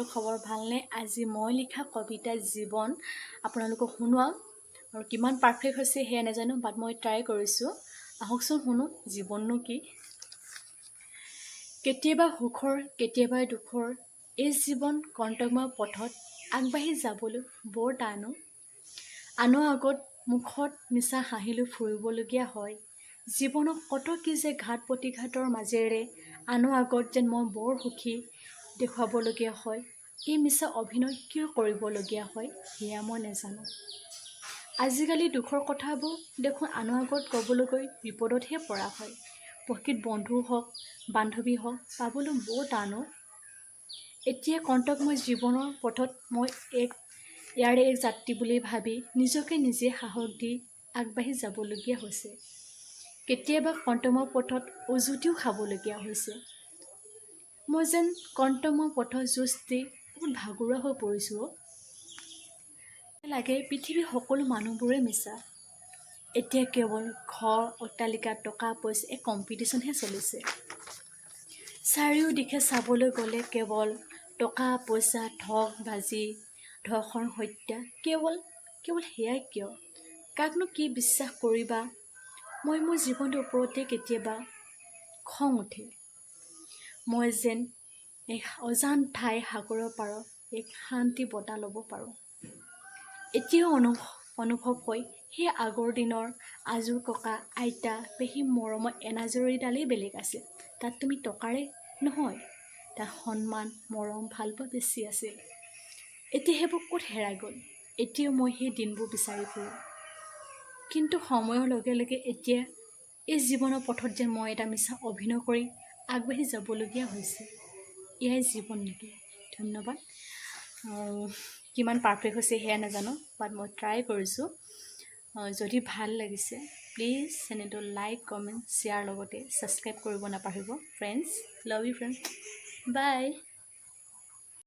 সকলো খবৰ ভালনে? আজি মই লিখা কবিতা জীৱন আপোনালোকক শুনোৱাম আৰু কিমান পাৰফেক্ট হৈছে সেয়া নাজানো, বাট মই ট্ৰাই কৰিছোঁ। আহকচোন শুনো। জীৱননো কি? কেতিয়াবা সুখৰ কেতিয়াবা দুখৰ এই জীৱন কণ্টকময় পথত আগবাঢ়ি যাবলৈ বৰ টানো। আনৰ আগত মুখত মিছা হাঁহিলৈ ফুৰিবলগীয়া হয়। জীৱনত কত কি যে ঘাট প্ৰতিঘাতৰ মাজেৰে আনৰ আগত যেন মই বৰ সুখী দেখুৱাবলগীয়া হয়। এই মিছা অভিনয় কিয় কৰিবলগীয়া হয় সেয়া মই নাজানো। আজিকালি দুখৰ কথাবোৰ দেখোন আনৰ আগত ক'বলৈ বিপদতহে পৰা হয়। প্ৰকৃত বন্ধু হওক বান্ধৱী হওক পাবলৈ বৰ টানো। এতিয়া কণ্টকময় জীৱনৰ পথত মই ইয়াৰে এক যাত্ৰী বুলি ভাবি নিজকে নিজে সাহস দি আগবাঢ়ি যাবলগীয়া হৈছে। কেতিয়াবা কণ্টকময় পথত উজুতিও খাবলগীয়া হৈছে। মই যেন কণ্টকময় পথৰ যুঁজ দি বহুত ভাগৰুৱা হৈ পৰিছোঁ। লাগে পৃথিৱীৰ সকলো মানুহবোৰে মিছা। এতিয়া কেৱল ঘৰ অট্টালিকা টকা পইচা এক কম্পিটিশ্যনহে চলিছে। চাৰিওদিশে চাবলৈ গ'লে কেৱল টকা পইচা ঠগ বাজি ধৰ্ষণ হত্যা কেৱল সেয়াই কিয়? কাকনো কি বিশ্বাস কৰিবা? মই মোৰ জীৱনটোৰ ওপৰতে কেতিয়াবা খং উঠে। মই যেন এক অজান ঠাই সাগৰৰ পাৰত এক শান্তি বঁটা ল'ব পাৰোঁ। এতিয়াও অনুভৱ হয় সেই আগৰ দিনৰ আজো ককা আইতা পেহী মৰমৰ এনাজৰীডালেই বেলেগ আছিল। তাত তুমি টকাৰে নহয়, তাত সন্মান মৰম ভালপোৱা বেছি আছিল। এতিয়া সেইবোৰ ক'ত হেৰাই গ'ল? এতিয়াও মই সেই দিনবোৰ বিচাৰি ফুৰোঁ। কিন্তু সময়ৰ লগে লগে এতিয়া এই জীৱনৰ পথত যেন মই এটা মিছা অভিনয় কৰি আগবাঢ়ি যাবলগীয়া হৈছে। এয়াই জীৱন নেকি? ধন্যবাদ। কিমান পাৰফেক্ট হৈছে সেয়া নাজানো, বাট মই ট্ৰাই কৰিছোঁ। যদি ভাল লাগিছে প্লিজ চেনেলটো লাইক কমেণ্ট শ্বেয়াৰ লগতে ছাবস্ক্ৰাইব কৰিব নাপাহৰিব। Friends, love you friends, by.